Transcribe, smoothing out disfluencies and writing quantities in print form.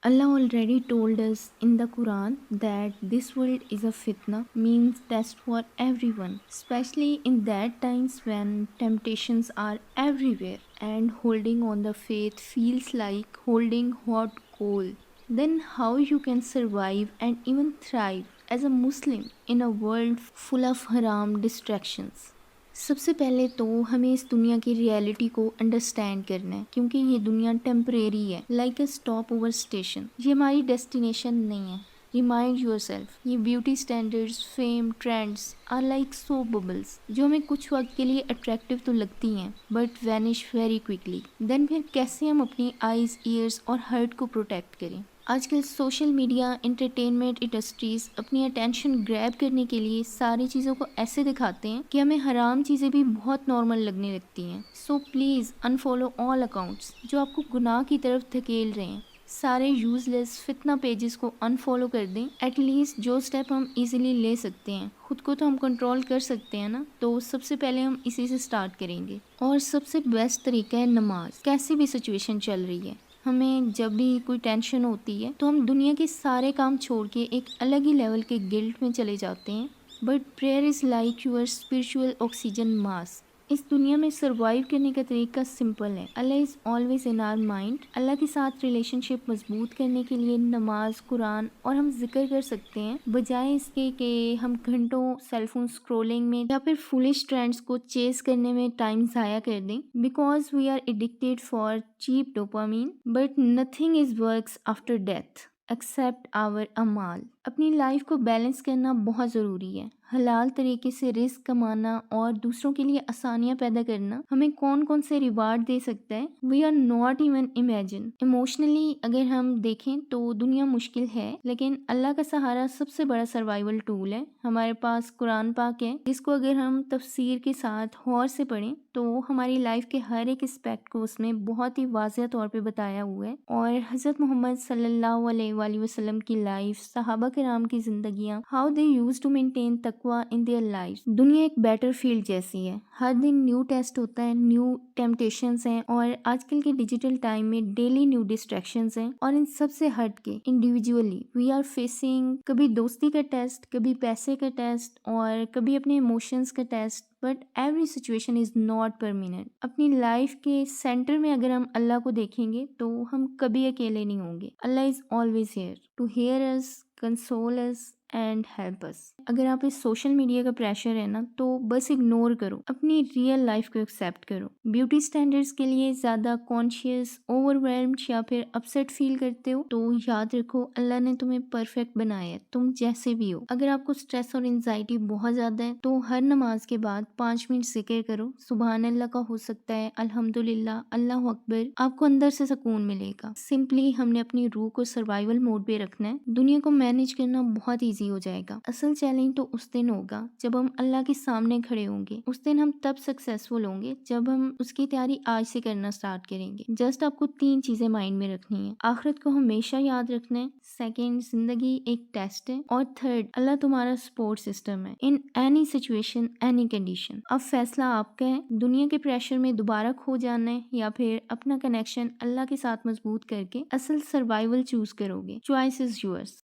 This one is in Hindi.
Allah already told us in the Quran that this world is a fitna, means test for everyone, especially in that times when temptations are everywhere and holding on the faith feels like holding hot coal. Then how you can survive and even thrive as a Muslim in a world full of haram distractions? सबसे पहले तो हमें इस दुनिया की रियलिटी को अंडरस्टैंड करना है, क्योंकि ये दुनिया टेम्परेरी है, like a stopover station. ये हमारी डेस्टिनेशन नहीं है। रिमाइंड योर सेल्फ, ये beauty standards, fame, trends are like soap bubbles जो हमें कुछ वक्त के लिए अट्रैक्टिव तो लगती हैं but vanish very quickly. Then फिर कैसे हम अपनी आईज, ईयर्स और हार्ट को प्रोटेक्ट करें? आजकल सोशल मीडिया, एंटरटेनमेंट इंडस्ट्रीज अपनी अटेंशन ग्रैब करने के लिए सारी चीज़ों को ऐसे दिखाते हैं कि हमें हराम चीज़ें भी बहुत नॉर्मल लगने लगती हैं। So please unfollow all accounts जो आपको गुनाह की तरफ धकेल रहे हैं। सारे यूजलेस फितना पेजेस को अनफॉलो कर दें। एटलीस्ट जो स्टेप हम इजीली ले सकते हैं, खुद को तो हम कंट्रोल कर सकते हैं ना, तो सबसे पहले हम इसी से स्टार्ट करेंगे। और सबसे बेस्ट तरीका है नमाज। कैसी भी सिचुएशन चल रही है, हमें जब भी कोई टेंशन होती है तो हम दुनिया के सारे काम छोड़ के एक अलग ही लेवल के गिल्ट में चले जाते हैं। But prayer is like your spiritual oxygen mask. इस दुनिया में सरवाइव करने का तरीका सिंपल है। Allah is always in our mind. Allah के साथ रिलेशनशिप मजबूत करने के लिए नमाज, कुरान और हम जिक्र कर सकते हैं, बजाय इसके कि हम घंटों सेलफोन स्क्रोलिंग में या फिर फुलिश ट्रेंड्स को चेस करने में टाइम ज़ाया कर दें। Because we are addicted for cheap dopamine, but nothing is works after death except our अमाल। अपनी लाइफ को बैलेंस करना बहुत ज़रूरी है। हलाल तरीके से रिस्क कमाना और दूसरों के लिए आसानियां पैदा करना हमें कौन कौन से रिवार्ड दे सकता है, we are not even imagine. Emotionally अगर हम देखें तो दुनिया मुश्किल है, लेकिन अल्लाह का सहारा सबसे बड़ा सर्वाइवल टूल है। हमारे पास कुरान पाक है, जिसको अगर हम तफसीर के साथ गौर से पढ़ें तो हमारी लाइफ के हर एक एस्पेक्ट को उसमें बहुत ही वाज़ेह तौर पे बताया हुआ है। और हज़रत मोहम्मद सल्लल्लाहु अलैहि वसल्लम की लाइफ, सहाबा किराम की जिंदगियां, how they use to maintain तकवा इन देयर लाइफ। दुनिया एक बैटर फील्ड जैसी है, हर दिन न्यू टेस्ट होता है, न्यू टेम्पटेशंस हैं और आजकल के डिजिटल टाइम में डेली न्यू डिस्ट्रैक्शंस हैं। और इन सब से हट के इंडिविजुअली वी आर फेसिंग कभी दोस्ती का टेस्ट, कभी पैसे का टेस्ट और कभी अपने इमोशंस का test. But every situation is not permanent. अपनी लाइफ के सेंटर में अगर हम अल्लाह को देखेंगे तो हम कभी अकेले नहीं होंगे। Allah is always here to hear us, console us and help us. अगर आप इस सोशल मीडिया का प्रेशर है ना, तो बस इग्नोर करो, अपनी रियल लाइफ को एक्सेप्ट करो। ब्यूटी स्टैंडर्ड्स के लिए ज्यादा कॉन्शियस, ओवरवेल्म्ड या फिर अपसेट फील करते हो तो याद रखो, अल्लाह ने तुम्हें परफेक्ट बनाया है, तुम जैसे भी हो। अगर आपको स्ट्रेस और एंजाइटी बहुत ज्यादा है तो हर नमाज के बाद 5 मिनट जिक्र करो। सुबहान अल्लाह का हो सकता है, अल्हम्दुलिल्लाह, अल्लाह अकबर। आपको अंदर से सुकून मिलेगा। सिंपली हमने अपनी रूह को सर्वाइवल मोड पे रखना है। दुनिया को मैनेज करना बहुत ईजी हो जाएगा। असल चैलेंज तो उस दिन होगा जब हम अल्लाह के सामने खड़े होंगे। उस दिन हम तब सक्सेसफुल होंगे जब हम उसकी तैयारी आज से करना स्टार्ट करेंगे। जस्ट आपको 3 चीजें माइंड में रखनी है। आखिरत को हमेशा याद रखना है। सेकेंड, जिंदगी एक टेस्ट है। और थर्ड, अल्लाह तुम्हारा सपोर्ट सिस्टम है in any situation, any condition. अब फैसला आपका है, दुनिया के प्रेशर में दोबारा खो जाना है या फिर अपना कनेक्शन अल्लाह के साथ मजबूत करके असल सर्वाइवल चूज करोगे। Choice is yours.